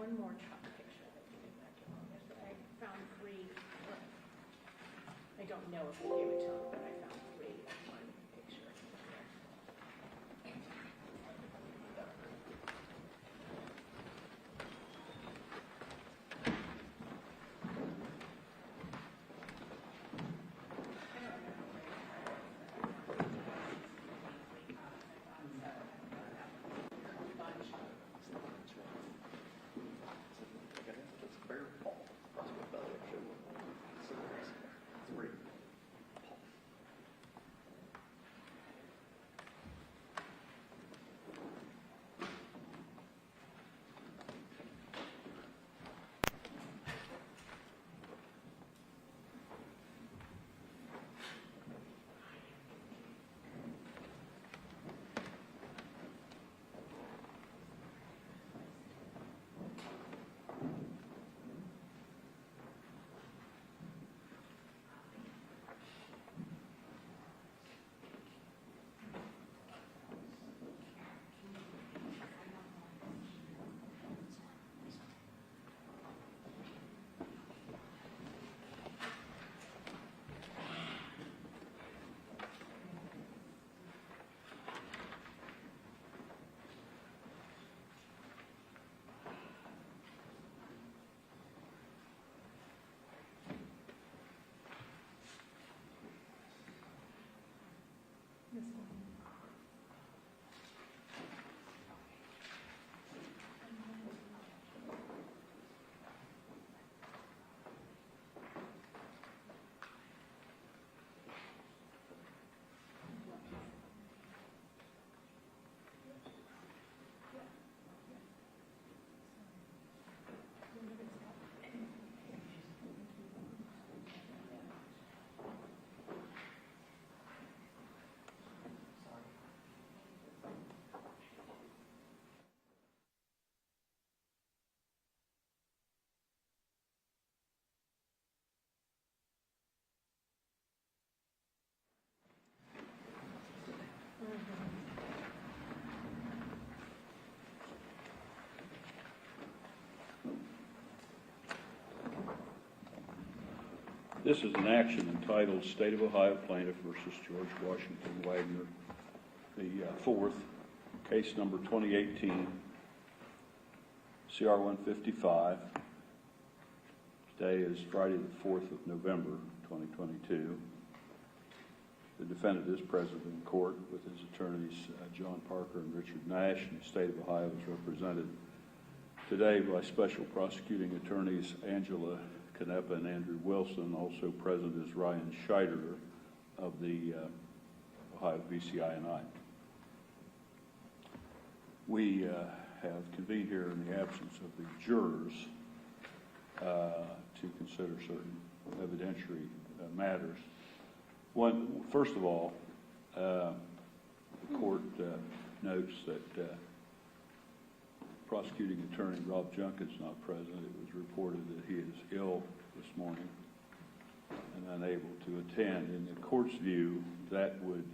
one more truck picture that you gave back to him yesterday. I found 3. I don't know if you gave it to him, but I found 3 in one picture. This is an action entitled State of Ohio Plaintiff versus George Washington Wagner, the fourth, case number 2018, CR 155. Today is Friday the 4th of November, 2022. The defendant is present in court with his attorneys, John Parker and Richard Nash, and the state of Ohio is represented today by special prosecuting attorneys Angela Canepa and Andrew Wilson. Also present is Ryan Scheider of the Ohio VCI&I. We have convened here in the absence of the jurors to consider certain evidentiary matters. First of all, the court notes that prosecuting attorney Rob Junkin's not present. It was reported that he is ill this morning and unable to attend. In the court's view, that would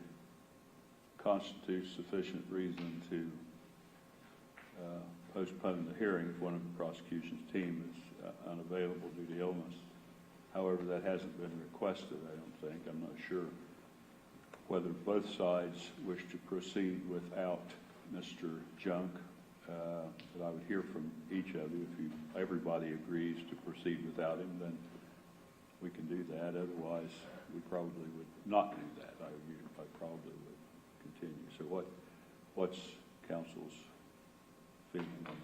constitute sufficient reason to postpone the hearing if one of the prosecution's team is unavailable due to illness. However, that hasn't been requested, I don't think. I'm not sure whether both sides wish to proceed without Mr. Junk. But I would hear from each of you. If everybody agrees to proceed without him, then we can do that. Otherwise, we probably would not do that. I probably would continue. So what's counsel's feeling on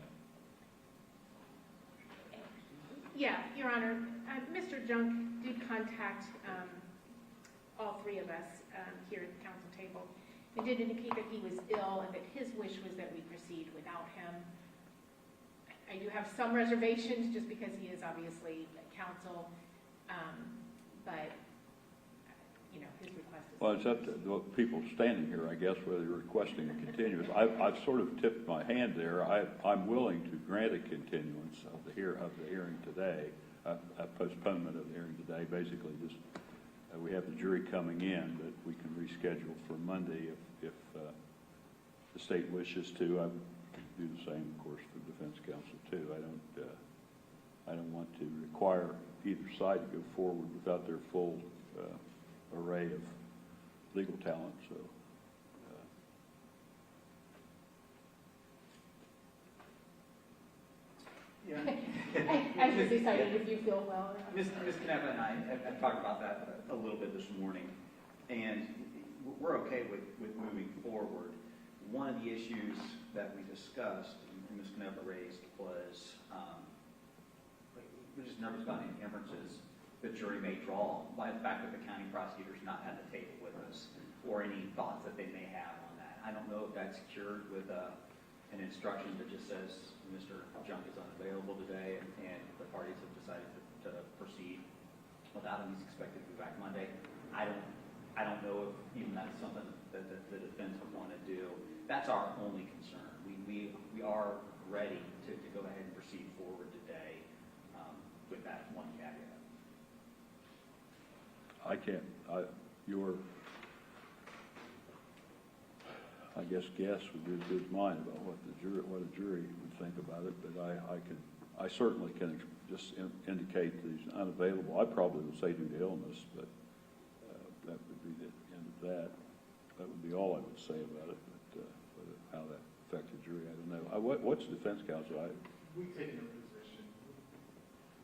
that? Yeah, Your Honor, Mr. Junk did contact all 3 of us here at the council table. He did indicate that he was ill and that his wish was that we proceed without him. I do have some reservations just because he is obviously counsel, but you know, his request is... Well, it's up to the people standing here, I guess, whether you're requesting a continuance. I've sort of tipped my hand there. I'm willing to grant a continuance of the hearing today, a postponement of the hearing today. Basically, just we have the jury coming in, but we can reschedule for Monday if the state wishes to. do the same, of course, for defense counsel too. I don't want to require either side to go forward without their full array of legal talent. So. Yeah. I was deciding if you feel well. Ms. Kneppa and I have talked about that a little bit this morning, and we're okay with moving forward. One of the issues that we discussed, and Ms. Kneppa raised, was we're just nervous about any inferences the jury may draw by the fact that the county prosecutor's not at the table with us, or any thoughts that they may have on that. I don't know if that's cured with an instruction that just says Mr. Junk is unavailable today, and the parties have decided to proceed without him. He's expected to be back Monday. I don't know if even that's something that the defense would want to do. That's our only concern. We are ready to go ahead and proceed forward today with that one caveat. I can't. Your, I guess, guess would be as good as mine about what a jury would think about it. But I certainly can just indicate that he's unavailable. I probably would say due to illness, but that would be the end of that. That would be all I would say about it. But how that affects the jury, I don't know. What's the defense counsel? We take no position.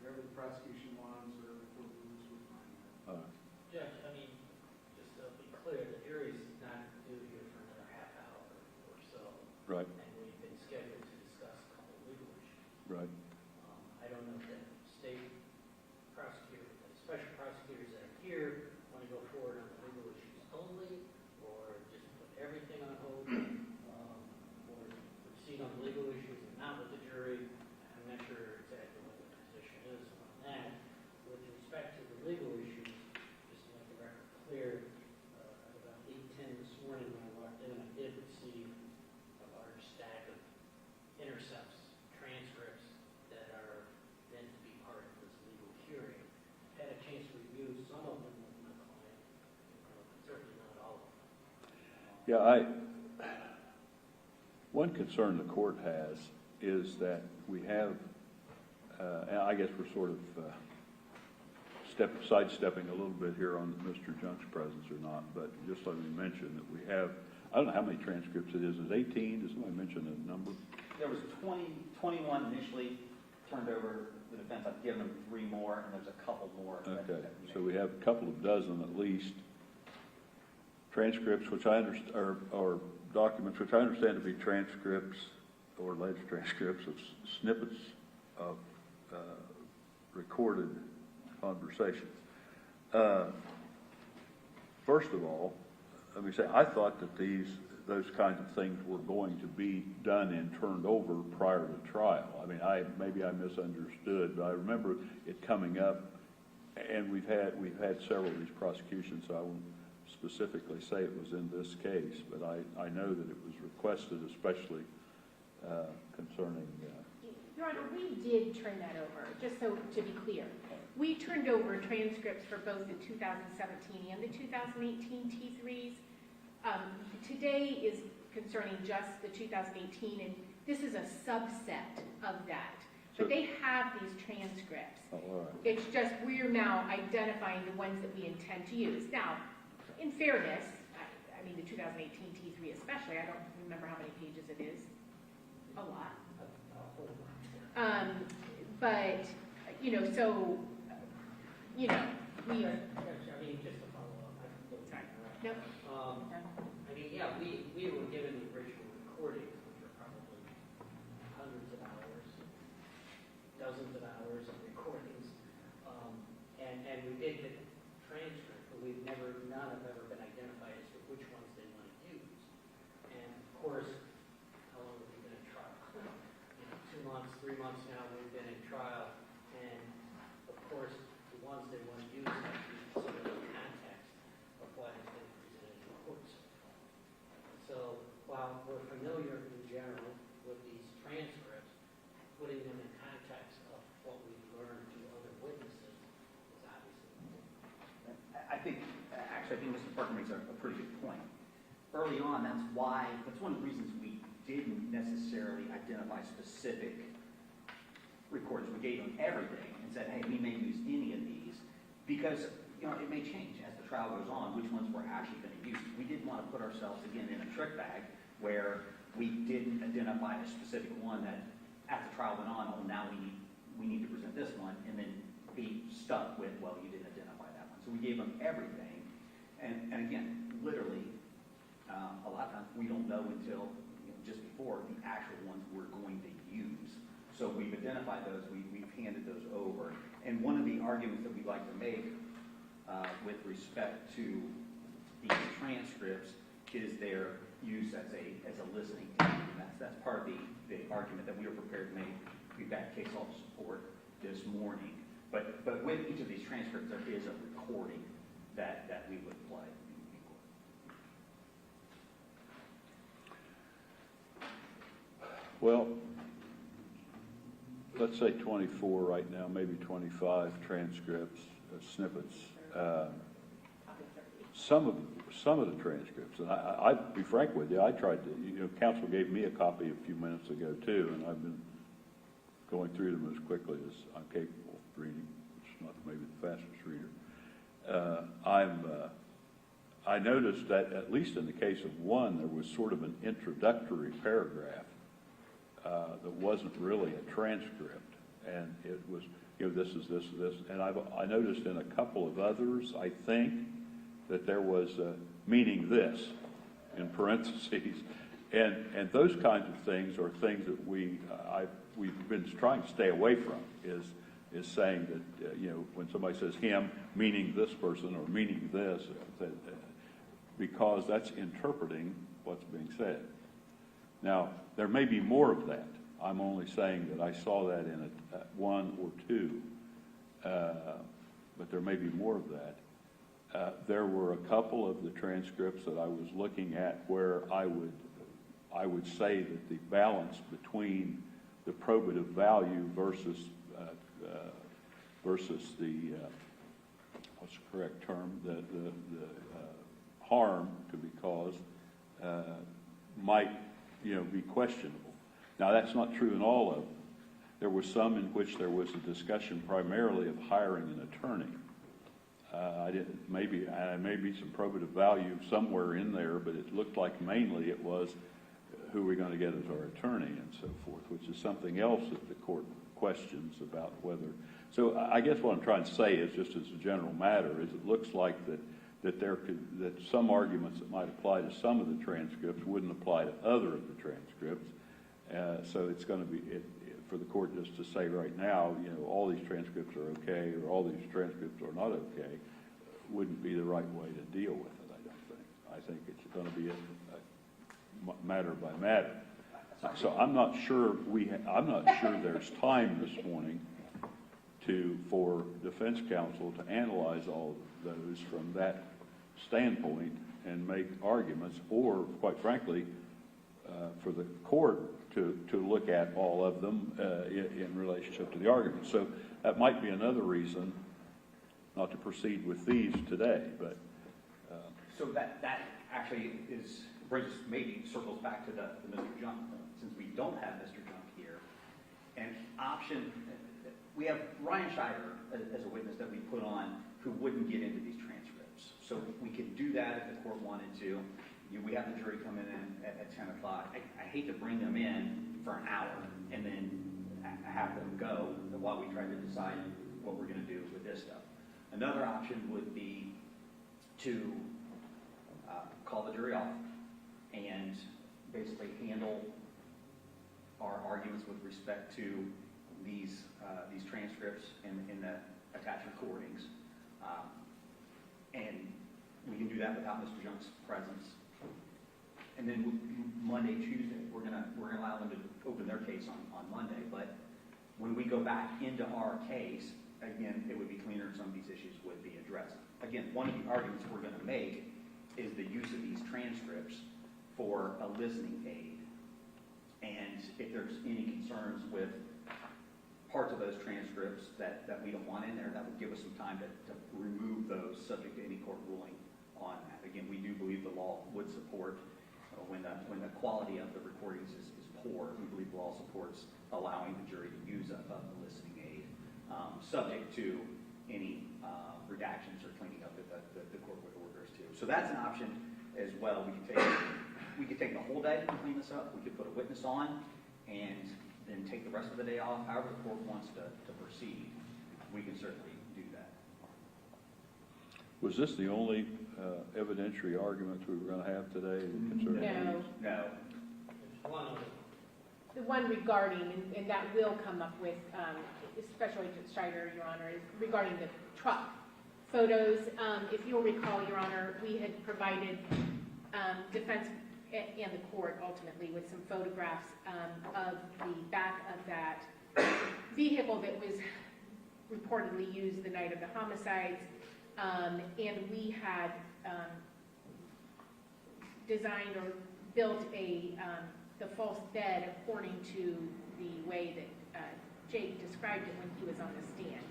Whatever the prosecution wants, or the court rules, we're fine with. Judge, I mean, just to be clear, the jury's not due here for another half hour or so. Right. And we've been scheduled to discuss a couple of legal issues. Right. I don't know if the state prosecutor, the special prosecutors that are here want to go forward on the legal issues only, or just put everything on hold, or proceed on the legal issues and not with the jury. I'm not sure exactly what the position is on that. With respect to the legal issues, just to make the record clear, at about 8:10 this morning when I walked in, I did receive a large stack of intercepts, transcripts that are meant to be part of this legal hearing. Had a chance to review some of them with my client, but certainly not all of them. Yeah, one concern the court has is that we have, and I guess we're sort of sidestepping a little bit here on Mr. Junk's presence or not, but just let me mention that we have, I don't know how many transcripts it is. Is it 18? Does somebody mention a number? There was 21 initially turned over to the defense. I've given them 3 more, and there's a couple more. Okay, so we have a couple of dozen at least transcripts, which I understand, or documents, which I understand to be transcripts or alleged transcripts of snippets of recorded conversations. First of all, let me say, I thought that those kinds of things were going to be done and turned over prior to trial. I mean, maybe I misunderstood, but I remember it coming up, and we've had several of these prosecutions, so I won't specifically say it was in this case, but I know that it was requested, especially concerning. Your Honor, we did turn that over, just so to be clear. We turned over transcripts for both the 2017 and the 2018 T3s. Today is concerning just the 2018, and this is a subset of that. But they have these transcripts. Oh, all right. It's just we're now identifying the ones that we intend to use. Now, in fairness, I mean the 2018 T3 especially, I don't remember how many pages it is. A lot. But, so, we are. I mean, just to follow up. Sorry. Nope. I mean, yeah, we were given the original recordings, which are probably hundreds of hours, dozens of hours of recordings, and we did get the transcript, but none have ever been identified as to which ones they want to use. And of course, how long have we been in trial? 2 months, 3 months now we've been in trial, and of course, the ones they want to use have to be considered in the context of what has been presented in court so far. So while we're familiar in general with these transcripts, putting them in context of what we've learned through other witnesses is obviously important. I think Mr. Parker makes a pretty good point. Early on, that's one of the reasons we didn't necessarily identify specific recordings. We gave them everything and said, hey, we may use any of these because, you know, it may change as the trial goes on, which ones we're actually going to use. We didn't want to put ourselves, again, in a trick bag where we didn't identify a specific one that as the trial went on, oh, now we need to present this one, and then be stuck with, well, you didn't identify that one. So we gave them everything. And again, literally, a lot of times we don't know until just before the actual ones we're going to use. So we've identified those, we've handed those over. And one of the arguments that we'd like to make with respect to these transcripts is their use as a listening aid. And that's part of the argument that we were prepared to make. We've got case law support this morning. But with each of these transcripts, there is a recording that we would play. Well, let's say 24 right now, maybe 25 transcripts, snippets. Some of the transcripts, and I'll be frank with you, I tried to, counsel gave me a copy a few minutes ago too, and I've been going through them as quickly as I'm capable of reading, which is not maybe the fastest reader. I noticed that at least in the case of one, there was sort of an introductory paragraph that wasn't really a transcript, and it was, this is this, and I noticed in a couple of others, I think, that there was meaning this in parentheses, and those kinds of things are things that we've been trying to stay away from. Is saying that when somebody says him, meaning this person or meaning this, because that's interpreting what's being said. Now, there may be more of that. I'm only saying that I saw that in one or two, but there may be more of that. There were a couple of the transcripts that I was looking at where I would say that the balance between the probative value versus the what's the correct term, the harm to be caused might be questionable. Now that's not true in all of them. There were some in which there was a discussion primarily of hiring an attorney. Maybe some probative value somewhere in there, but it looked like mainly it was who are we going to get as our attorney and so forth, which is something else that the court questions about whether. So I guess what I'm trying to say is, just as a general matter, is it looks like that some arguments that might apply to some of the transcripts wouldn't apply to other of the transcripts. So it's going to be for the court just to say right now, all these transcripts are okay or all these transcripts are not okay, wouldn't be the right way to deal with it. I don't think. I think it's going to be a matter by matter. So I'm not sure there's time this morning for defense counsel to analyze all of those from that standpoint and make arguments, or quite frankly, for the court to look at all of them in relationship to the argument. So that might be another reason not to proceed with these today. But so that actually maybe circles back to the Mr. Junk point. Since we don't have Mr. Junk here, and we have Ryan Scheider as a witness that we put on who wouldn't get into these transcripts. So we could do that if the court wanted to. We have the jury come in at 10 o'clock. I hate to bring them in for an hour and then have them go while we try to decide what we're going to do with this stuff. Another option would be to call the jury off and basically handle our arguments with respect to these transcripts in the attached recordings, and we can do that without Mr. Junk's presence. And then Monday, Tuesday, we're gonna allow them to open their case on Monday. But when we go back into our case, again, it would be cleaner and some of these issues would be addressed. Again, one of the arguments we're going to make is the use of these transcripts for a listening aid. And if there's any concerns with parts of those transcripts that we don't want in there, that would give us some time to remove those subject to any court ruling on that. Again, we do believe the law would support when the quality of the recordings is poor, we believe the law supports allowing the jury to use a listening aid, subject to any redactions or cleaning up that the court would order us to. So that's an option as well. We could take the whole day to clean this up. We could put a witness on and then take the rest of the day off. However the court wants to proceed, we can certainly do that. Was this the only evidentiary arguments we were going to have today? No. No. There's one other. The one regarding, and that will come up with Special Agent Strider, Your Honor, is regarding the truck photos. If you'll recall, Your Honor, we had provided defense and the court ultimately with some photographs of the back of that vehicle that was reportedly used the night of the homicides. And we had designed or built the false bed according to the way that Jake described it when he was on the stand.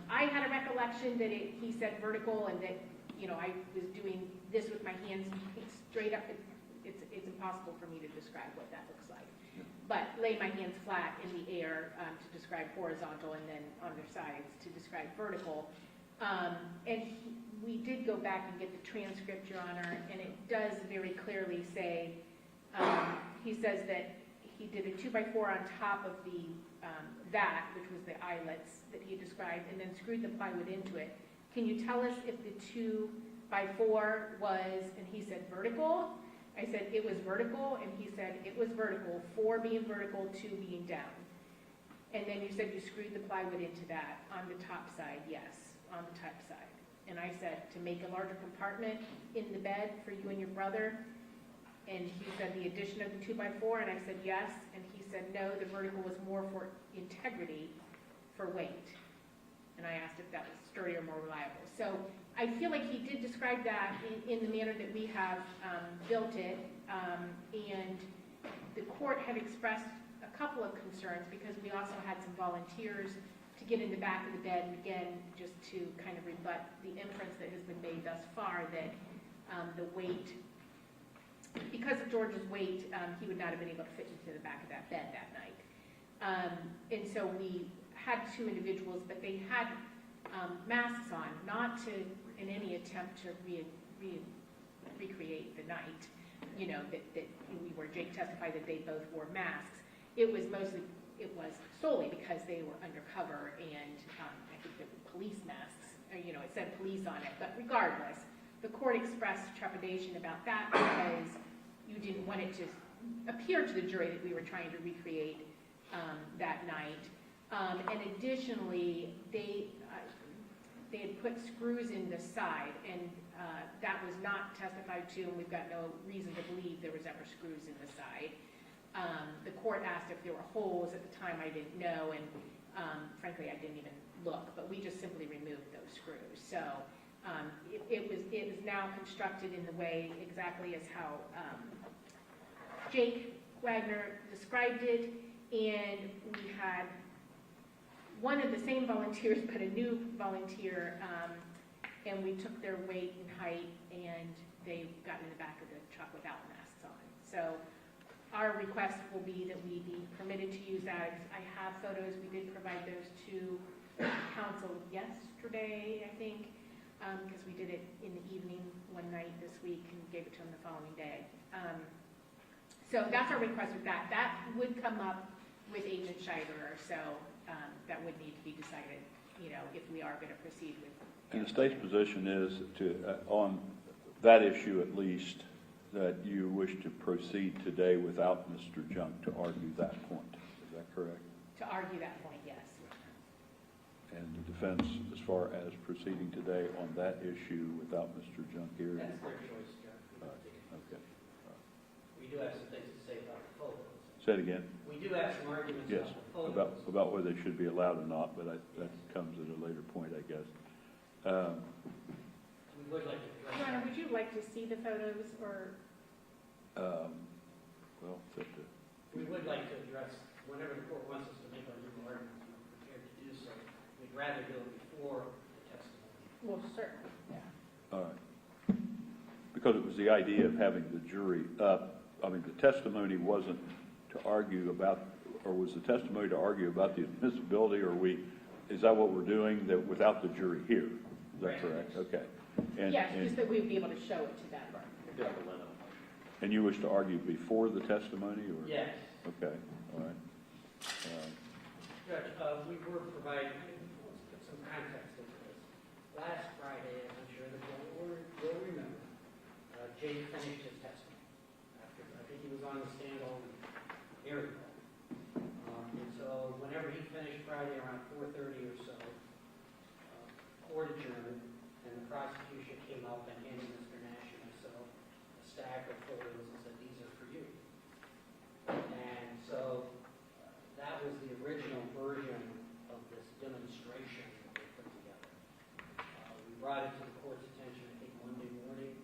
I had a recollection that he said vertical and that, you know, I was doing this with my hands straight up. It's impossible for me to describe what that looks like. But lay my hands flat in the air to describe horizontal, and then on their sides to describe vertical. We did go back and get the transcript, Your Honor, and it does very clearly say, he says that he did a 2x4 on top of the that, which was the eyelets that he described, and then screwed the plywood into it. Can you tell us if the 2x4 was, and he said vertical? I said it was vertical, and he said it was vertical, 4 being vertical, 2 being down. And then you said you screwed the plywood into that on the top side. Yes, on the top side. And I said to make a larger compartment in the bed for you and your brother. And he said the addition of the 2x4, and I said yes. And he said no, the vertical was more for integrity, for weight. And I asked if that was sturdy or more reliable. So I feel like he did describe that in the manner that we have built it. And the court had expressed a couple of concerns because we also had some volunteers to get in the back of the bed, and again, just to kind of rebut the inference that has been made thus far that the weight, because of George's weight, he would not have been able to fit into the back of that bed that night. And so we had 2 individuals, but they had masks on, not to, in any attempt to recreate the night, you know, that where Jake testified that they both wore masks. It was solely because they were undercover, and I think the police masks, or, you know, it said police on it. But regardless, the court expressed trepidation about that because you didn't want it to appear to the jury that we were trying to recreate that night. And additionally, they had put screws in the side, and that was not testified to, and we've got no reason to believe there was ever screws in the side. The court asked if there were holes. At the time, I didn't know, and frankly, I didn't even look, but we just simply removed those screws. So it is now constructed in the way exactly as how Jake Wagner described it, and we had one of the same volunteers, but a new volunteer, and we took their weight and height, and they got in the back of the truck without masks on. So our request will be that we be permitted to use that. I have photos. We did provide those to counsel yesterday, I think, because we did it in the evening one night this week and gave it to them the following day. So that's our request with that. That would come up with Agent Scheider, so that would need to be decided, you know, if we are going to proceed with. And the state's position is to, on that issue at least, that you wish to proceed today without Mr. Junk to argue that point. Is that correct? To argue that point, yes. And the defense, as far as proceeding today on that issue without Mr. Junk here? That's their choice, Judge. Okay. We do have some things to say about the photos. Say it again. We do have some arguments Yes, about the photos. about whether they should be allowed or not, but that comes at a later point, I guess. We would like to address Your Honor, that. would you like to see the photos, or? Well, it's up to, We would like to address, whenever the court wants us to make our legal arguments, we're prepared to do so. We'd rather do it before the testimony. Well, certainly, yeah. all right. because it was the idea of having the jury up. I mean, the testimony wasn't to argue about, or was the testimony to argue about the admissibility, or is that what we're doing, that without the jury here? Is that correct? Okay. Yes, just that we'd be able to show it to them. And you wish to argue before the testimony, or? Yes. Okay, all right. Judge, we were providing, let's put some context into this. Last Friday, as I'm sure the board will remember, Jake finished his testimony. After, I think he was on the stand all year ago. And so whenever he finished Friday around 4:30 or so, court adjourned, and the prosecution came up and handed Mr. Nash and myself a stack of photos and said, "These are for you." And so that was the original version of this demonstration that we put together. We brought it to the court's attention, I think, Monday morning,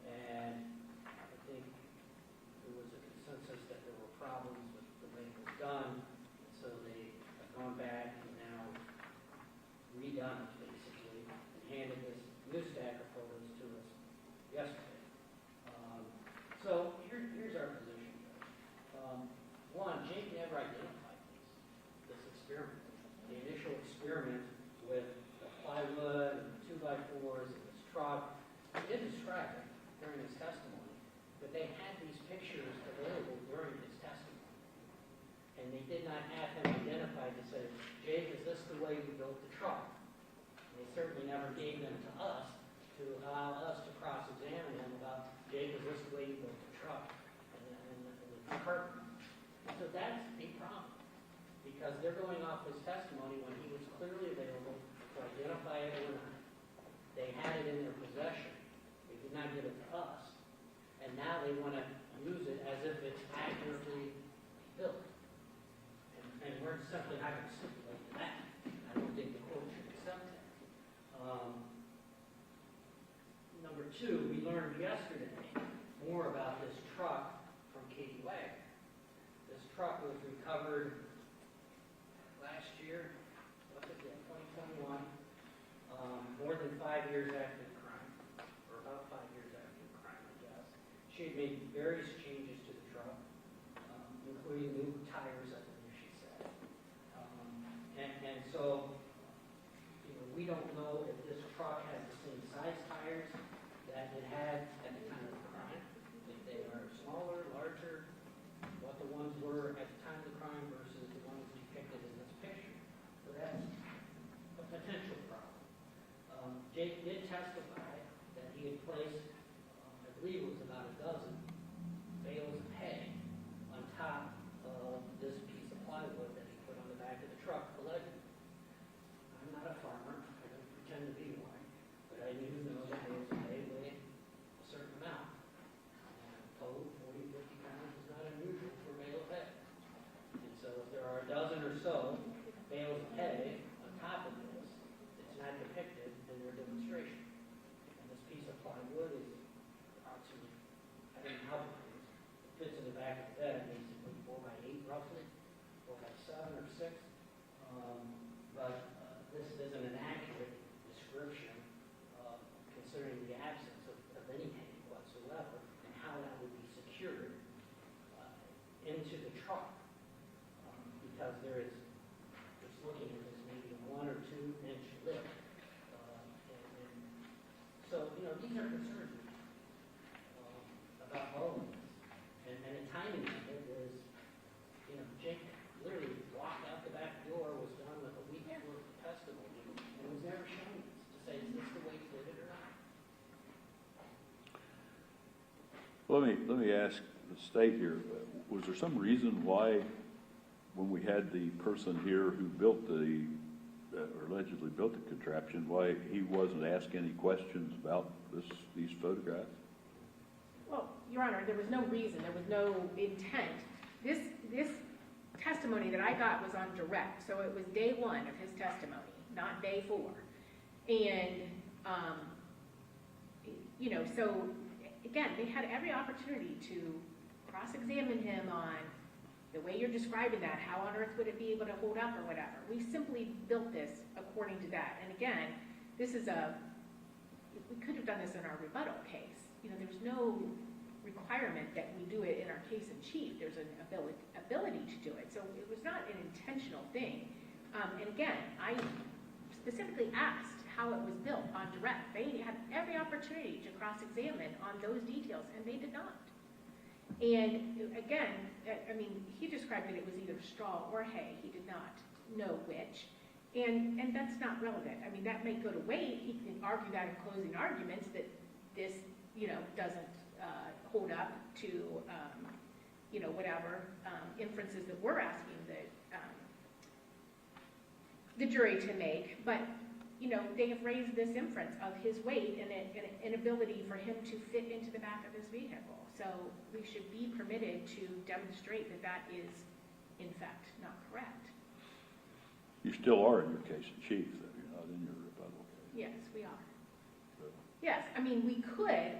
and I think there was a consensus that there were problems with the way it was done, and so they have gone back and now redone it, basically, and handed this new stack of photos to us yesterday. So here's our position, Judge. One, Jake never identified this experiment. The initial experiment with the plywood and the 2x4s and this truck, he did describe it during his testimony, but they had these pictures available during his testimony. And they did not have him identified to say, "Jake, is this the way you built the truck?" And they certainly never gave them to us to allow us to cross-examine him about, "Jake, is this the way you built the truck?" And the carpenter. So that's a problem, because they're going off his testimony when he was clearly available to identify it or not. They had it in their possession. They did not give it to us. And now they want to use it as if it's accurately built. And we're simply not going to stipulate to that. I don't think the court should accept that. Number two, we learned yesterday more about this truck from Katie Wagner. This truck was recovered last year, what's it, 2021, more than 5 years after the crime, or about 5 years after the crime, I guess. She had made various changes to the truck, including new tires, I believe she said. And so, we don't know if this truck has the same size tires that it had at the time of the crime, if they are smaller, larger, what the ones were at the time of the crime versus the ones depicted in this picture. So that's a potential problem. Jake did testify that he had placed, I believe it was about a dozen bales of hay on top of this piece of plywood that he put on the back of the truck, allegedly. I'm not a farmer, I don't pretend to be one, but I do know that bales of hay weigh a certain amount. And I'm told 40, 50 pounds is not unusual for a bale of hay. And so if there are a dozen or so bales of hay on top of this, it's not depicted in their demonstration. And this piece of plywood is approximately, I don't know how big it is, it fits in the back of the bed, basically 4x8 roughly, 4x7 or 6. But this isn't an accurate description, considering the absence of any hay whatsoever, and how that would be secured into the truck, because there is, just looking at this, maybe a 1 or 2 inch lip. And so, these are concerns about all of this. And the timing of it is, Jake literally walked out the back door, was done with a week's worth of testimony, and was never shown this to say, is this the way you did it or not? Let me ask the state here, was there some reason why, when we had the person here who built or allegedly built the contraption, why he wasn't asked any questions about these photographs? Well, Your Honor, there was no reason, there was no intent. This testimony that I got was on direct, so it was day 1 of his testimony, not day 4. And, so, again, they had every opportunity to cross-examine him on the way you're describing that, how on earth would it be able to hold up or whatever. We simply built this according to that. And again, this is a we could have done this in our rebuttal case. There's no requirement that we do it in our case in chief. There's an ability to do it. So it was not an intentional thing. And again, I specifically asked how it was built on direct. They had every opportunity to cross-examine on those details, and they did not. And again, he described it was either straw or hay. He did not know which. And that's not relevant. That may go to weight. He can argue that in closing arguments that this, doesn't hold up to, whatever inferences that we're asking the jury to make. But, they have raised this inference of his weight and an inability for him to fit into the back of his vehicle. So we should be permitted to demonstrate that that is, in fact, not correct. You still are in your case in chief, though. You're not in your rebuttal case. Yes, we are. So, Yes, we could,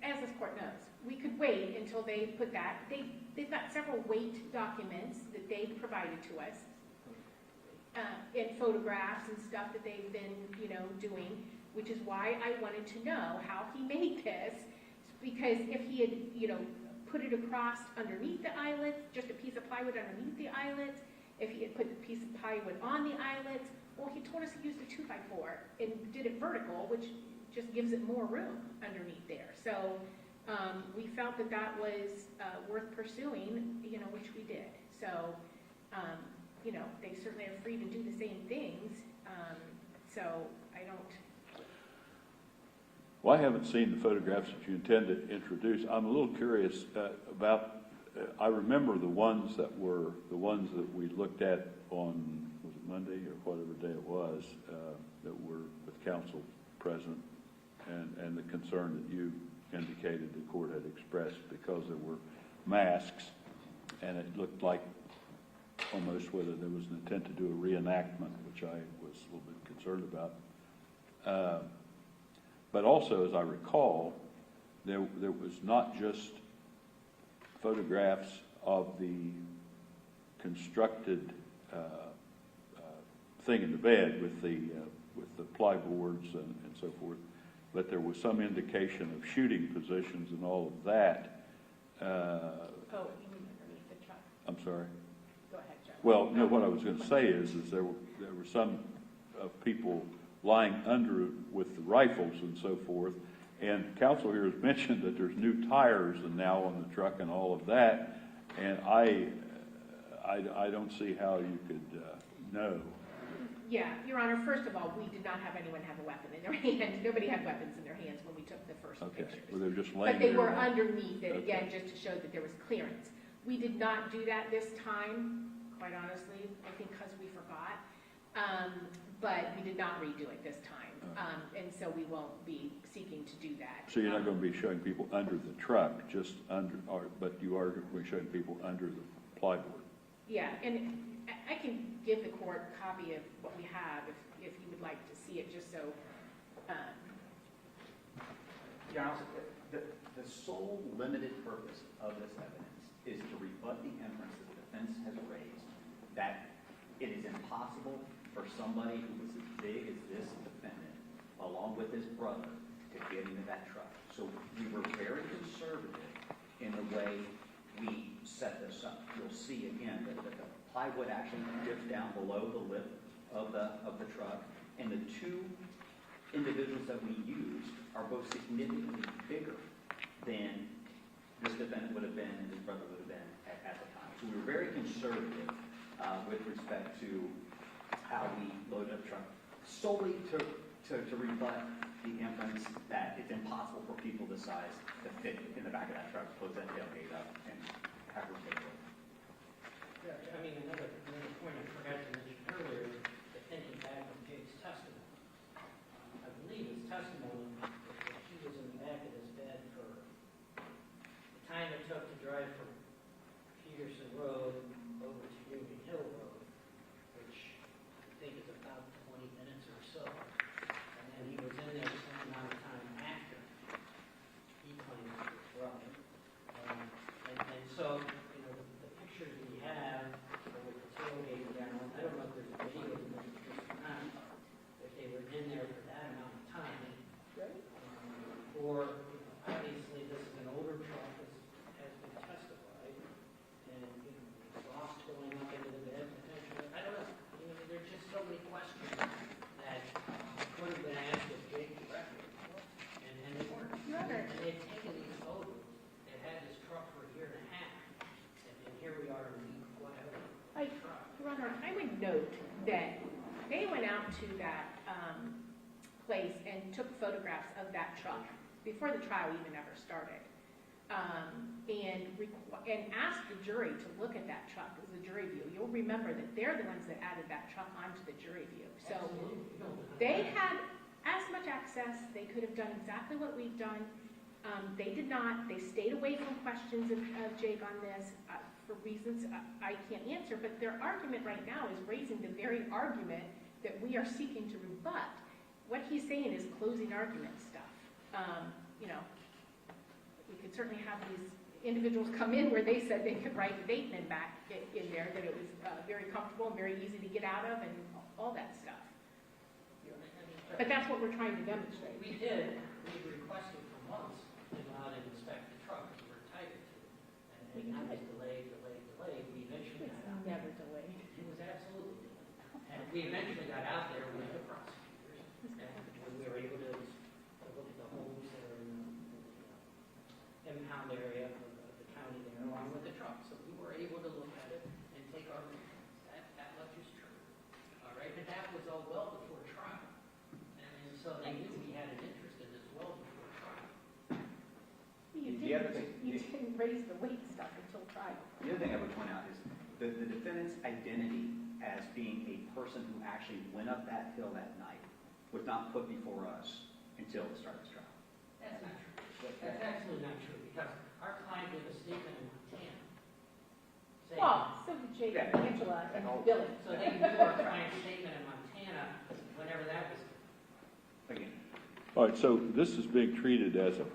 as this court knows, we could wait until they put that. They've got several weight documents that they've provided to us, and photographs and stuff that they've been, doing, which is why I wanted to know how he made this, because if he had, put it across underneath the eyelets, just a piece of plywood underneath the eyelets, if he had put the piece of plywood on the eyelets, or he told us he used a 2x4 and did it vertical, which just gives it more room underneath there. So we felt that that was worth pursuing, which we did. So, they certainly are free to do the same things. So I don't. Well, I haven't seen the photographs that you intend to introduce. I'm a little curious about. I remember the ones that we looked at on, was it Monday or whatever day it was, that were with counsel present, and the concern that you indicated the court had expressed because there were masks, and it looked like almost whether there was an intent to do a reenactment, which I was a little bit concerned about. But also, as I recall, there was not just photographs of the constructed thing in the bed with the plyboards and so forth, but there was some indication of shooting positions and all of that. Oh, you mean underneath the truck? I'm sorry. Go ahead, Joe. Well, no, what I was going to say is there were some people lying under with the rifles and so forth, and counsel here has mentioned that there's new tires and now on the truck and all of that, and I don't see how you could know. Yeah, Your Honor, first of all, we did not have anyone have a weapon in their hand. Nobody had weapons in their hands when we took the first Okay, pictures. well, they're just laying But they there. were underneath it, Okay. again, just to show that there was clearance. We did not do that this time, quite honestly, I think because we forgot. But we did not redo it this time. And so we won't be seeking to do that. So you're not going to be showing people under the truck, just under, but you are going to be showing people under the plyboard. Yeah, and I can give the court a copy of what we have if you would like to see it, just so. Your Honor, the sole limited purpose of this evidence is to rebut the inference that the defense has raised that it is impossible for somebody who was as big as this defendant, along with his brother, to get into that truck. So we were very conservative in the way we set this up. You'll see again that the plywood actually dips down below the lip of the truck, and the two individuals that we used are both significantly bigger than this defendant would have been and his brother would have been at the time. So we were very conservative with respect to how we loaded up the truck, solely to rebut the inference that it's impossible for people this size to fit in the back of that truck, close that tailgate up, and have room to go. Yeah, another point I forgot to mention earlier is the thinking back on Jake's testimony. I believe his testimony is that he was in the back of his bed for the time it took to drive from Peterson Road over to Union Hill Road, which I think is about 20 minutes or so. And then he was in there the same amount of time after he claimed he was driving. And so, the pictures we have with the tailgate down, I don't know if there's a video of them or not, if they were in there for that amount of time. that they went out to that place and took photographs of that truck before the trial even ever started, and asked the jury to look at that truck as a jury view. You'll remember that they're the ones that added that truck onto the jury view. So they had as much access. They could have done exactly what we've done. They did not. They stayed away from questions of Jake on this for reasons I can't answer, but their argument right now is raising the very argument that we are seeking to rebut. What he's saying is closing argument stuff. You know, we could certainly have these individuals come in where they said they could write a statement back in there, that it was very comfortable and very easy to get out of and all that stuff. But that's what we're trying to demonstrate. We did. We requested for months to go out and inspect the truck because we're entitled to. And that was delayed. We eventually got out. Never delayed. It was absolutely delayed. And we eventually got out there with the prosecutors. And we were able to look at the homes that are in the impound area of the county there, along with the truck. So we were able to look at it and take our reasons. That much is true. All right? But that was all well before trial. And so they knew we had an interest in this well before trial. You didn't raise the weight stuff until trial. The other thing I would point out is the defendant's identity as being a person who actually went up that hill that night was not put before us until the start of the trial. That's not true. That's absolutely not true, because our client gave a statement in Montana. Well, so did Jake, Angela, and Billy. So they knew our client's statement in Montana whenever that was. Again, All right, so this is being treated as a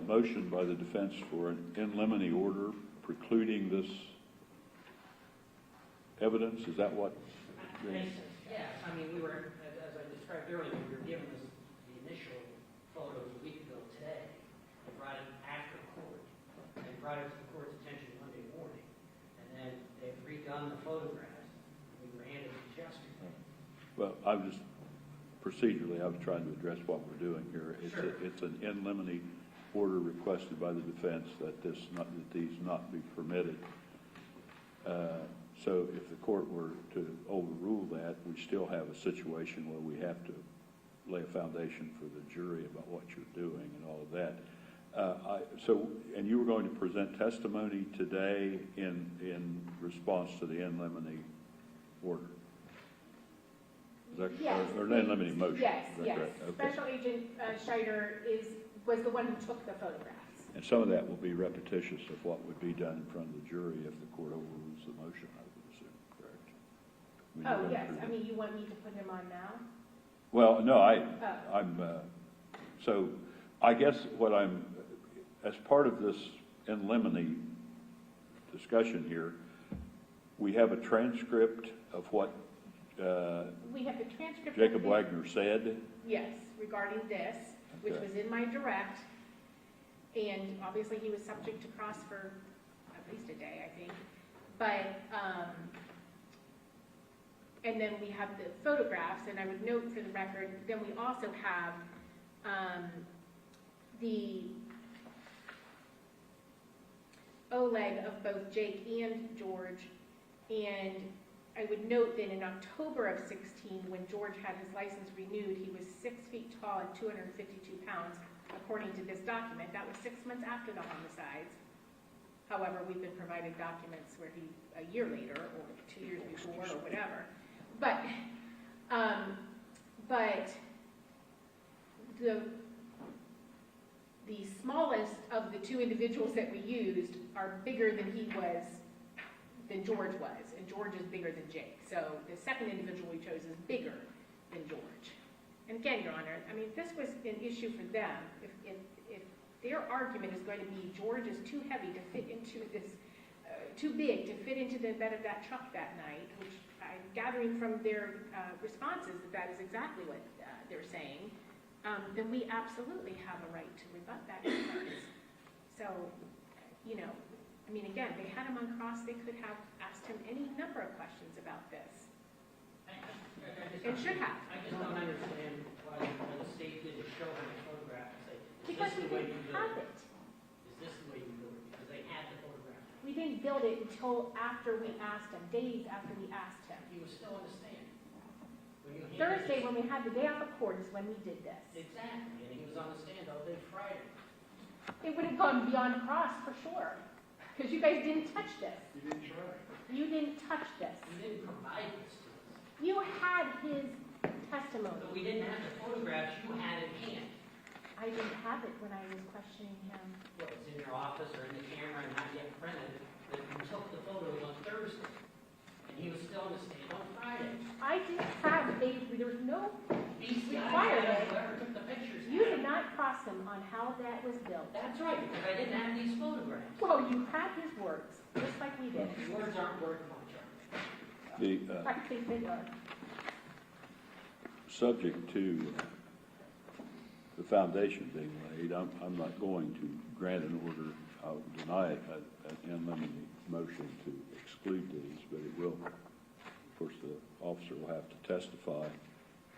motion by the defense for an in limine order precluding this evidence? Is that what? Yes, I mean, we were, as I described earlier, we were given the initial photos a week ago today. We brought it after court, and brought it to the court's attention Monday morning. And then they've redone the photographs. We were handed it yesterday. Well, procedurally, I was trying to address what we're doing here. It's an in limine order requested by the defense that these not be permitted. So if the court were to overrule that, we still have a situation where we have to lay a foundation for the jury about what you're doing and all of that. And you were going to present testimony today in response to the in limine order? Yes. Or an in limine motion? Yes, yes. Correct? Okay. Special Agent Scheider was the one who took the photographs. And some of that will be repetitious of what would be done in front of the jury if the court overrules the motion, I would assume, correct? Oh, yes. I mean, you want me to put him on now? Well, no, Oh. So I guess as part of this in limine discussion here, we have a transcript of what We have the transcript. Jacob Wagner said. Yes, regarding this, which Okay. was in my direct, and obviously he was subject to cross for at least a day, I think. But, and then we have the photographs, and I would note for the record, then we also have the OLEG of both Jake and George, and I would note that in October of 16, when George had his license renewed, he was 6 feet tall and 252 pounds, according to this document. That was 6 months after the homicides. However, we've been provided documents where he, a year later, or 2 years before, or whatever. But the smallest of the two individuals that we used are bigger than George was, and George is bigger than Jake. So the second individual we chose is bigger than George. And again, Your Honor, I mean, if this was an issue for them, if their argument is going to be George is too heavy to fit into this, too big to fit into the bed of that truck that night, which I'm gathering from their responses that is exactly what they're saying, then we absolutely have a right to rebut that defense. So, you know, I mean, again, they had him on cross. They could have asked him any number of questions about this. And should have. I just don't understand why the state didn't show him the photograph and say, Because we didn't have it. Is this the way you do it? Because they had the photograph. We didn't build it until after we asked him, days after we asked him. He was still on the stand. Thursday, when we had the day off of court, is when we did this. Exactly, and he was on the stand all day Friday. It would have gone beyond cross for sure, because you guys didn't touch this. You didn't try. You didn't touch this. You didn't provide this to us. You had his testimony. But we didn't have the photographs you had in hand. I didn't have it when I was questioning him. Well, it's in your office or in the camera and not yet printed, but you took the photos on Thursday. And he was still on the stand on Friday. I didn't have there was no, These Required guys, it. whoever took the pictures. you did not cross him on how that was built. That's right, because I didn't have these photographs. Well, you had his words, just like we did. These words aren't worth much, are The I think they are. subject to the foundation being laid, I'm not going to grant an order. I'll deny an unlimited motion to exclude these, but it will, of course, the officer will have to testify.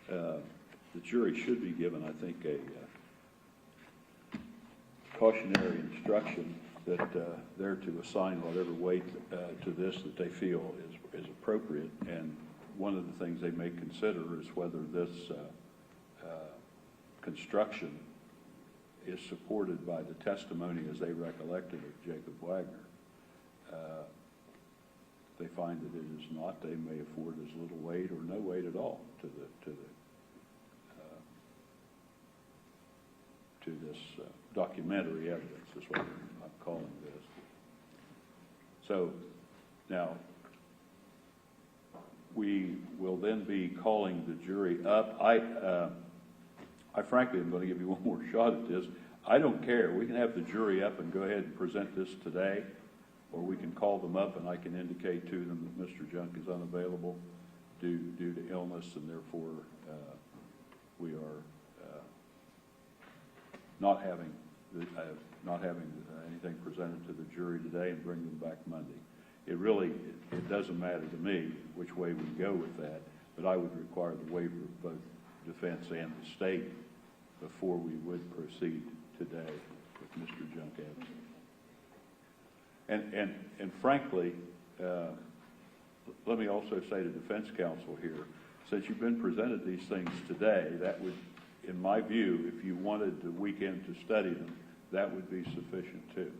The jury should be given, I think, a cautionary instruction that they're to assign whatever weight to this that they feel is appropriate. And one of the things they may consider is whether this construction is supported by the testimony as they recollected of Jacob Wagner. If they find that it is not, they may afford as little weight or no weight at all to this documentary evidence, is what I'm calling this. So now we will then be calling the jury up. I frankly am going to give you one more shot at this. I don't care. We can have the jury up and go ahead and present this today, or we can call them up and I can indicate to them that Mr. Junk is unavailable due to illness, and therefore we are not having anything presented to the jury today, and bring them back Monday. It doesn't matter to me which way we go with that, but I would require the waiver of both defense and the state before we would proceed today with Mr. Junk absent. And frankly, let me also say to defense counsel here, since you've been presented these things today, that would, in my view, if you wanted the weekend to study them, that would be sufficient too.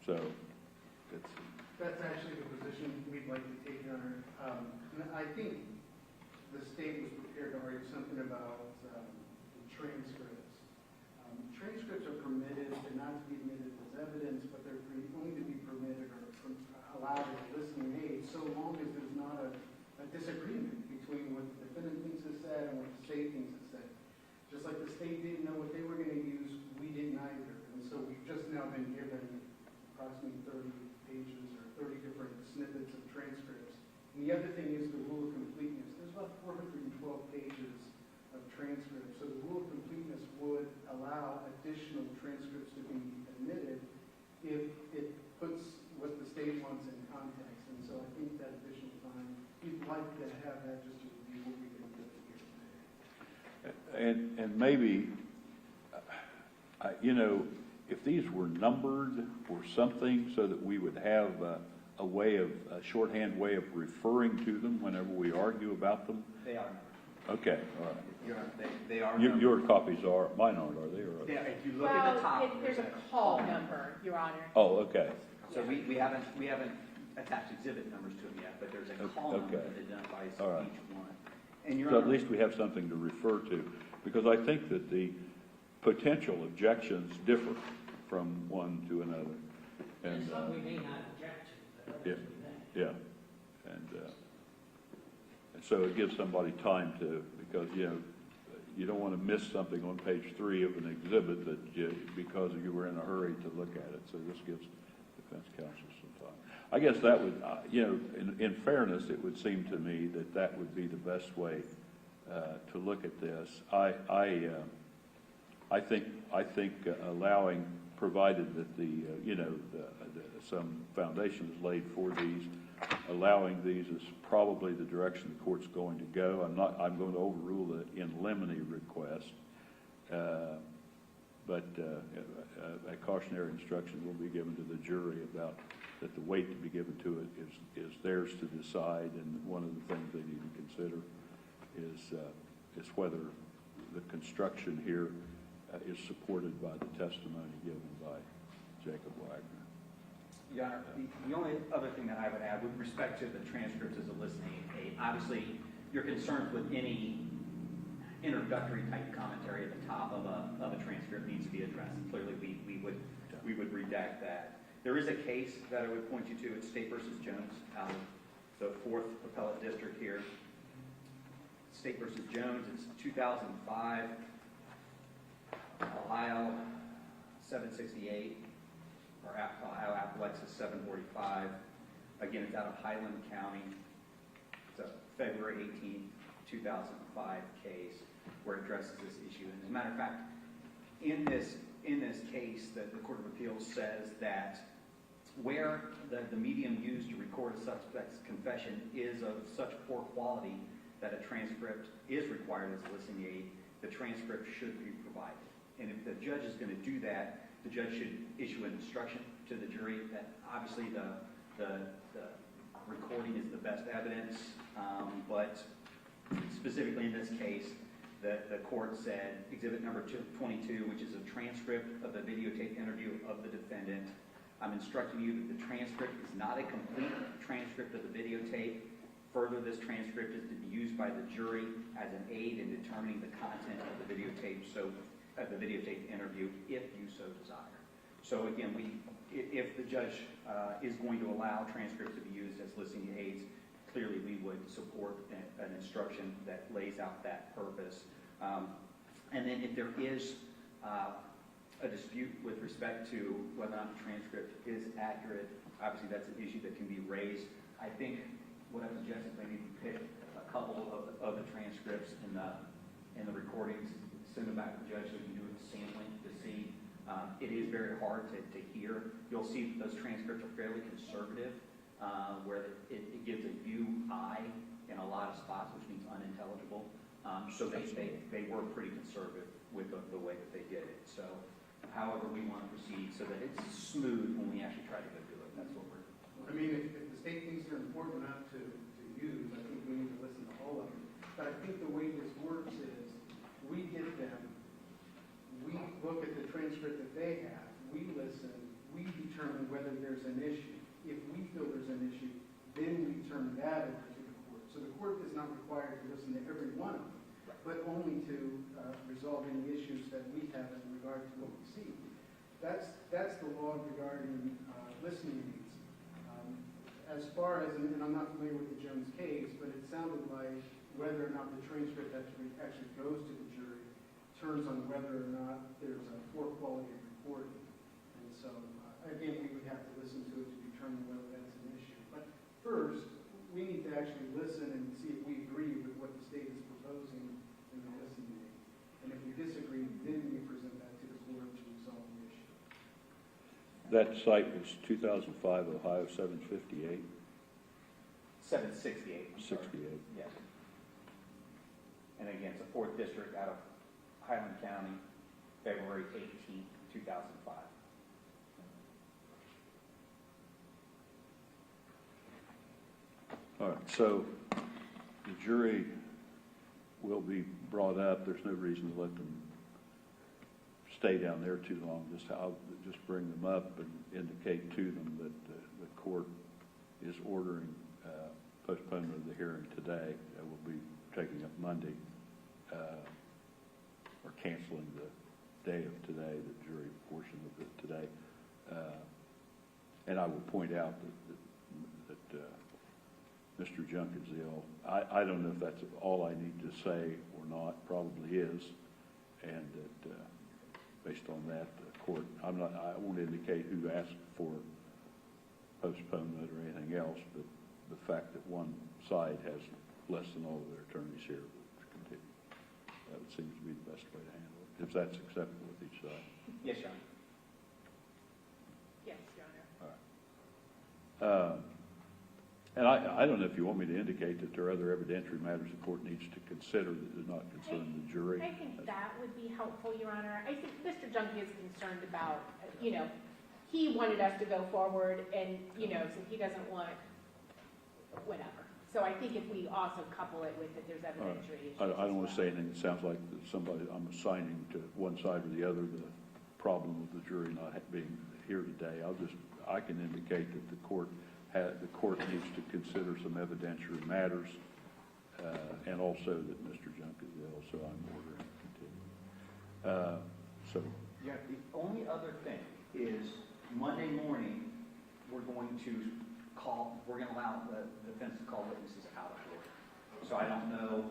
So it's... That's actually the position we'd like to take, Your Honor. And I think the state was prepared to argue something about transcripts. Transcripts are permitted, they're not to be admitted as evidence, but they're only to be permitted or allowed as a listening aid so long as there's not a disagreement between what the defendant thinks is said and what the state thinks is said. Just like the state didn't know what they were going to use, we didn't either. And so we've just now been given approximately 30 pages or 30 different snippets of transcripts. And the other thing is the rule of completeness. There's about 412 pages of transcripts. So the rule of completeness would allow additional transcripts to be admitted if it puts what the state wants in context. And so I think that additional time, we'd like to have that just to review what we can get here today. And maybe, if these were numbered or something so that we would have a shorthand way of referring to them whenever we argue about them. They are. Okay, all right. They are. Your copies are, mine aren't, are they? Or Yeah, if you look at the top. There's a call number, Your Honor. Oh, okay. So we haven't attached exhibit numbers to them yet, but there's a call number that identifies All right. each one. And Your So at Honor, least we have something to refer to, because I think that the potential objections differ from one to another. And And some we may not object to, but others we may. yeah, and so it gives somebody time to, because you don't want to miss something on page 3 of an exhibit because you were in a hurry to look at it. So this gives defense counsel some time. I guess that would, in fairness, it would seem to me that would be the best way to look at this. I think allowing, provided that some foundation is laid for these, allowing these is probably the direction the court's going to go. I'm going to overrule the in limine request, but a cautionary instruction will be given to the jury about that the weight to be given to it is theirs to decide, and one of the things they need to consider. whether the construction here is supported by the testimony given by Jacob Wagner. Your Honor, the only other thing that I would add with respect to the transcripts as a listening aid, obviously, your concerns with any introductory type commentary at the top of a transcript needs to be addressed. Clearly, we would redact that. There is a case that I would point you to. It's State versus Jones out of the 4th Appellate District here. State versus Jones. It's 2005, Ohio 768, or Ohio Appalachia 745. Again, it's out of Highland County. It's a February 18th, 2005 case where it addresses this issue. And as a matter of fact, in this case, the Court of Appeals says that where the medium used to record a suspect's confession is of such poor quality that a transcript is required as a listening aid, the transcript should be provided. And if the judge is going to do that, the judge should issue an instruction to the jury that obviously the recording is the best evidence, but specifically in this case, the court said exhibit number 22, which is a transcript of the videotape interview of the defendant. I'm instructing you that the transcript is not a complete transcript of the videotape. Further, this transcript is to be used by the jury as an aid in determining the content of the videotape, the videotape interview, if you so desire. So again, if the judge is going to allow transcripts to be used as listening aids, clearly we would support an instruction that lays out that purpose. And then if there is a dispute with respect to whether or not the transcript is accurate, obviously that's an issue that can be raised. I think what I suggest is maybe we pick a couple of the transcripts in the recordings, send them back to the judge so we can do a sampling to see. It is very hard to hear. You'll see those transcripts are fairly conservative, where it gives a U-I in a lot of spots, which means unintelligible. So they were pretty conservative with the way that they did it. So however we want to proceed so that it's smooth when we actually try to go do it. That's what we're doing. I mean, if the state thinks they're important enough to use, I think we need to listen to all of them. But I think the way this works is we get them, we look at the transcript that they have, we listen, we determine whether there's an issue. If we feel there's an issue, then we turn that over to the court. So the court is not required to listen to every one of them, but only to resolve any issues that we have in regard to what we see. That's the law regarding listening aids. As far as, and I'm not familiar with the Jones case, but it sounded like whether or not the transcript actually goes to the jury turns on whether or not there's a poor quality of recording. And so, again, we would have to listen to it to determine whether that's an issue. But first, we need to actually listen and see if we agree with what the state is proposing in the listening aid. And if we disagree, then we present that to the court to resolve the issue. That site was 2005 Ohio 758. 768. 68. Yes. And again, it's a 4th district out of Highland County, February 18th, 2005. All right, so the jury will be brought up. There's no reason to let them stay down there too long. Just bring them up and indicate to them that the court is ordering postponement of the hearing today. That will be taking up Monday, or canceling the day of today, the jury portion of it today. And I will point out that Mr. Junk is ill. I don't know if that's all I need to say or not. Probably is, and that based on that, the court. I won't indicate who asked for postponement or anything else, but the fact that one side has less than all of their attorneys here to continue. That would seem to be the best way to handle it, if that's acceptable with each side. Yes, Your Honor. Yes, Your Honor. All right. And I don't know if you want me to indicate that there are other evidentiary matters the court needs to consider that do not concern the jury. I think that would be helpful, Your Honor. I think Mr. Junk is concerned about, he wanted us to go forward and, so he doesn't want whatever. So I think if we also couple it with that there's All right. evidentiary issues. I don't want to as say well. anything, it sounds like that somebody, I'm assigning to one side or the other the problem of the jury not being here today. I can indicate that the court needs to consider some evidentiary matters, and also that Mr. Junk is ill, so I'm ordering to continue. So, Yeah, the only other thing is Monday morning, we're going to allow the defense to call witnesses out of order. So I don't know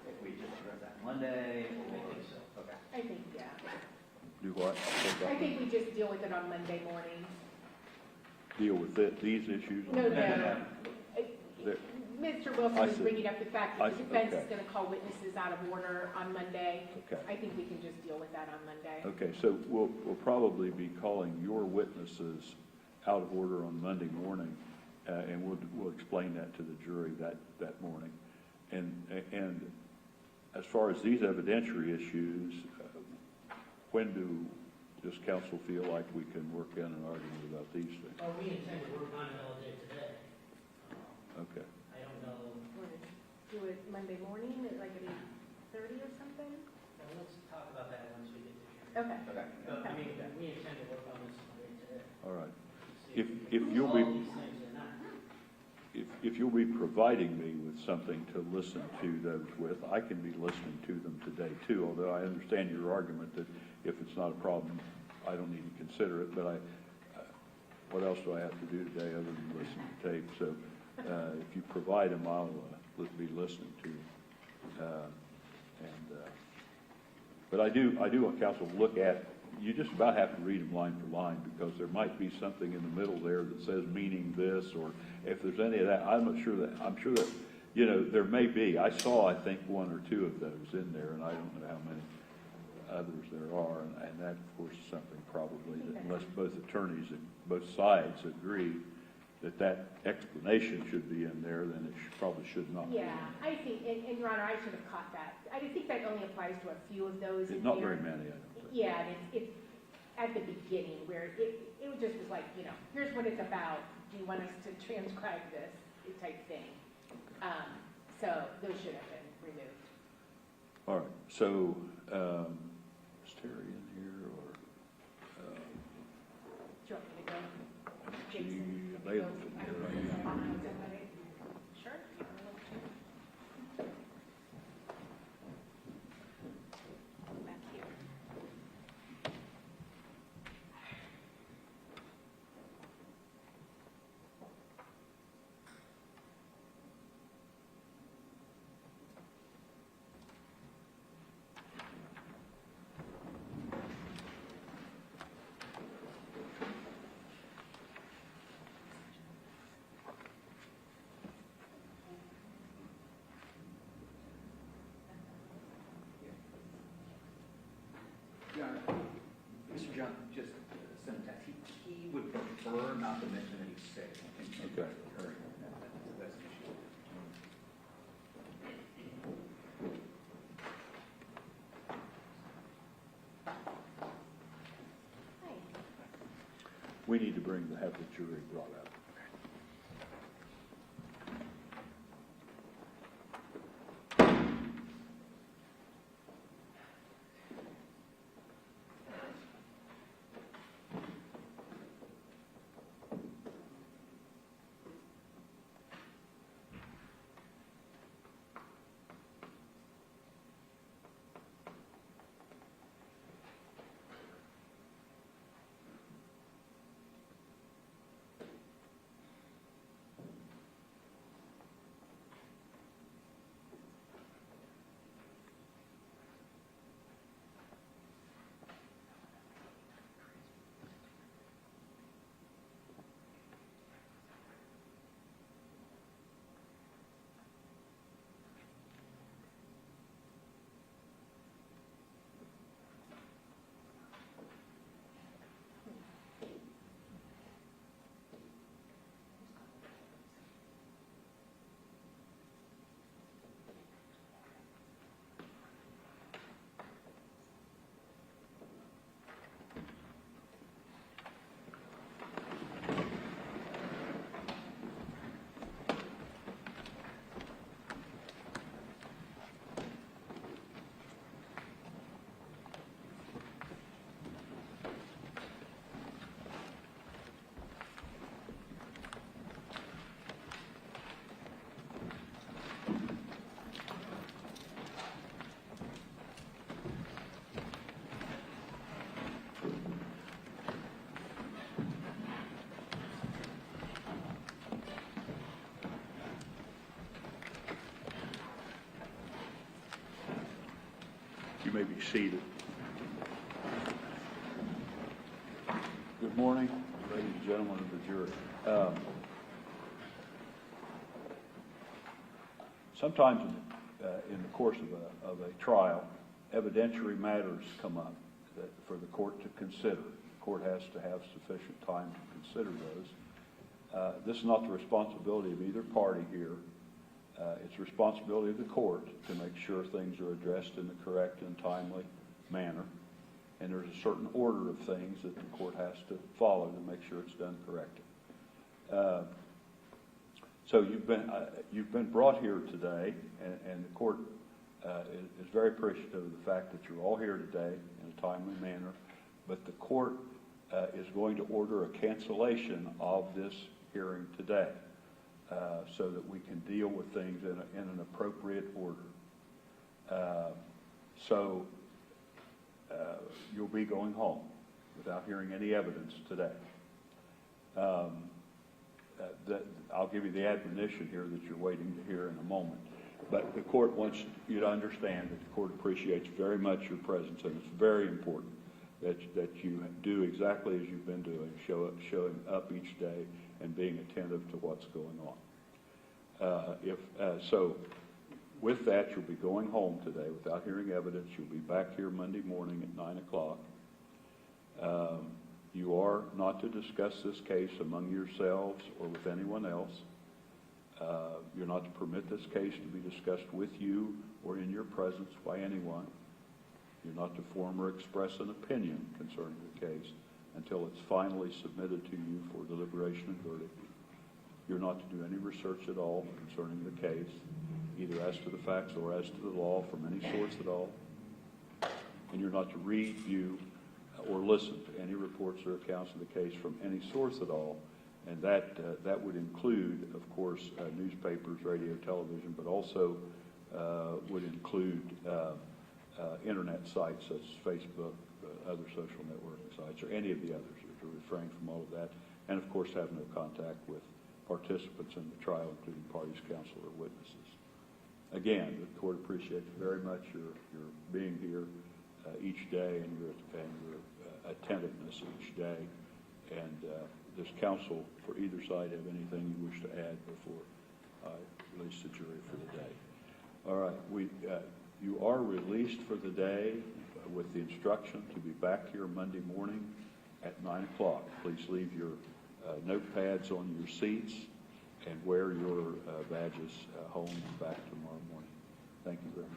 if we just address that Monday or. I think so. Okay. I think, yeah. do what? I think we just deal with it on Monday morning. Deal with these issues? No, no. There- Mr. Wilson I was see. bringing up the fact I that the see. defense is Okay. going to call witnesses out of order on Monday. Okay. I think we can just deal with that on Monday. Okay, so we'll probably be calling your witnesses out of order on Monday morning, and we'll explain that to the jury that morning. And as far as these evidentiary issues, when does council feel like we can work in an argument about these things? Well, we intend to work on it all day today. Okay. I don't know, Want to do it Monday morning at like at 8:30 or something? well, let's talk about that once we get to here. Okay. Okay. But, I mean, we intend to work on this all day today. All right. See If you'll all be, these things or not. if you'll be providing me with something to listen to those with, I can be listening to them today too, although I understand your argument that if it's not a problem, I don't need to consider it, but what else do I have to do today other than listen to tape? So if you provide them, I'll be listening to them. But I do want council to look at, you just about have to read them line for line, because there might be something in the middle there that says meaning this, or if there's any of that, I'm sure that, you know, there may be. I saw, I think, one or two of those in there, and I don't know how many others there are, and that, of course, is something probably that unless both attorneys, both sides agree that explanation should be in there, then it probably should not. Yeah, I think, and Your Honor, I should have caught that. I think that only applies to a few of those in there. Not very many, I don't think. Yeah, and it's at the beginning where it just was like, you know, here's what it's about. Do you want us to transcribe this type thing? So those should have been removed. All right, so, is Terry in here, or, Do you want me to go? she Jason, available go. from here right now? Sure. Back here. Mr. John, just send a text. He would prefer not to mention that he's sick. I think Okay. that's an issue. Hi. We need to have the jury brought up. You may be seated. Good morning, ladies and gentlemen of the jury. Sometimes in the course of a trial, evidentiary matters come up for the court to consider. The court has to have sufficient time to consider those. This is not the responsibility of either party here. It's the responsibility of the court to make sure things are addressed in the correct and timely manner. And there's a certain order of things that the court has to follow to make sure it's done correctly. So you've been brought here today, and the court is very appreciative of the fact that you're all here today in a timely manner. But the court is going to order a cancellation of this hearing today, so that we can deal with things in an appropriate order. So you'll be going home without hearing any evidence today. I'll give you the admonition here that you're waiting to hear in a moment. But the court wants you to understand that the court appreciates very much your presence, and it's very important that you do exactly as you've been doing, showing up each day and being attentive to what's going on. So with that, you'll be going home today without hearing evidence. You'll be back here Monday morning at 9 o'clock. You are not to discuss this case among yourselves or with anyone else. You're not to permit this case to be discussed with you or in your presence by anyone. You're not to form or express an opinion concerning the case until it's finally submitted to you for deliberation and verdict. You're not to do any research at all concerning the case, either as to the facts or as to the law from any source at all. And you're not to read, view, or listen to any reports or accounts of the case from any source at all. And that would include, of course, newspapers, radio, television, but also would include internet sites such as Facebook, other social networking sites, or any of the others. You're to refrain from all of that. And, of course, have no contact with participants in the trial, including parties, counsel, or witnesses. Again, the court appreciates very much your being here each day and your attentiveness each day. And does counsel for either side have anything you wish to add before I release the jury for the day? All right. You are released for the day with the instruction to be back here Monday morning at 9 o'clock. Please leave your notepads on your seats and wear your badges home and back tomorrow morning. Thank you very much.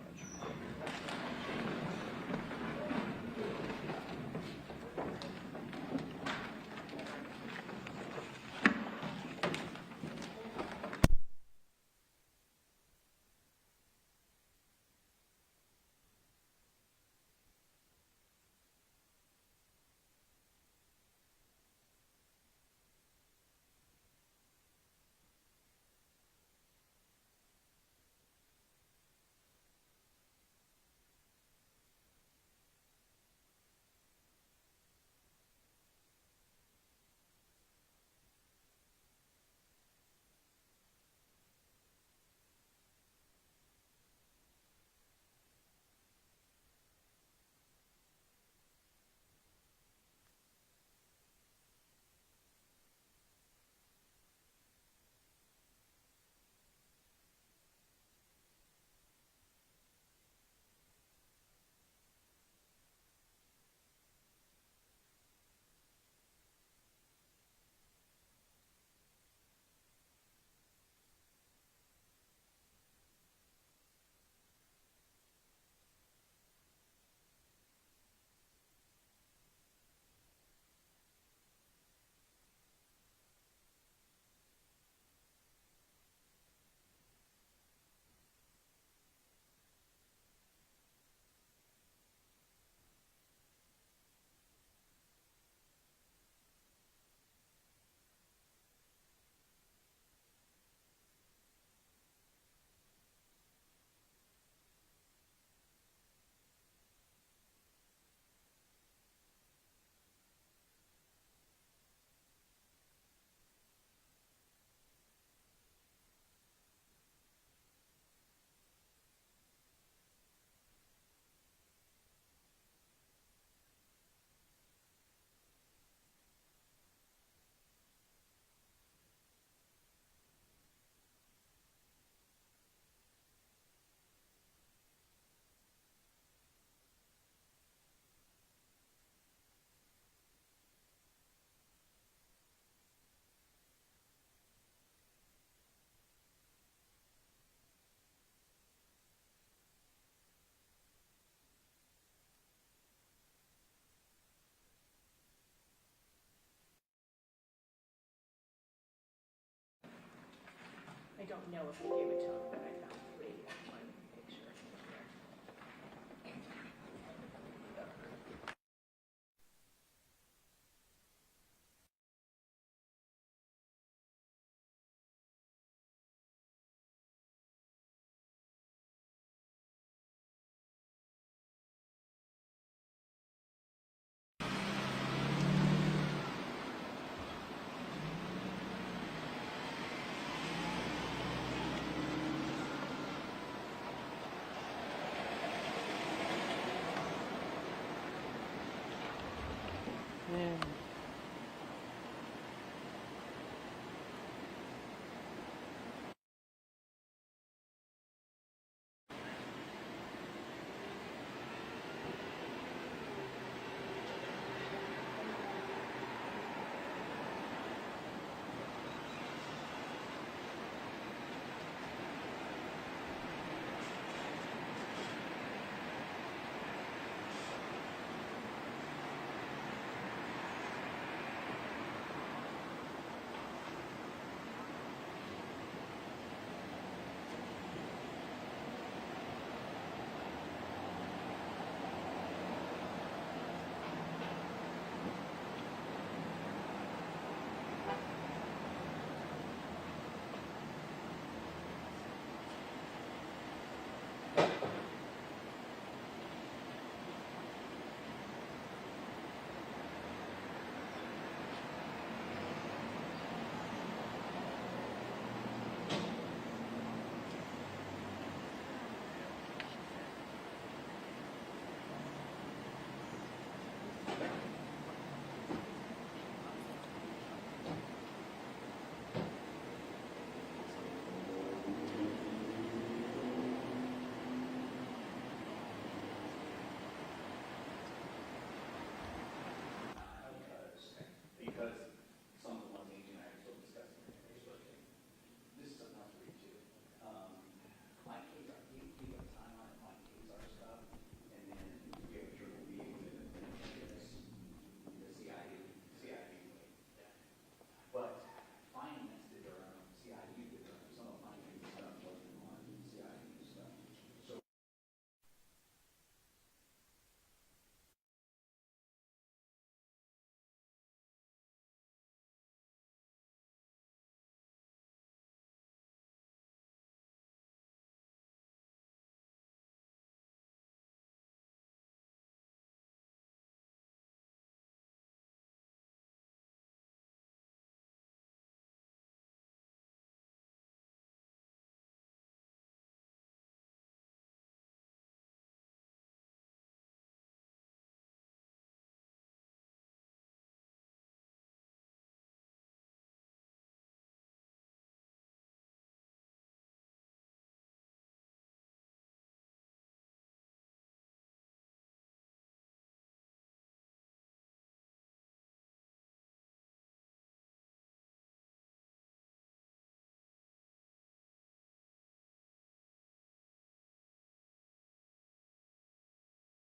know if we gave it to him.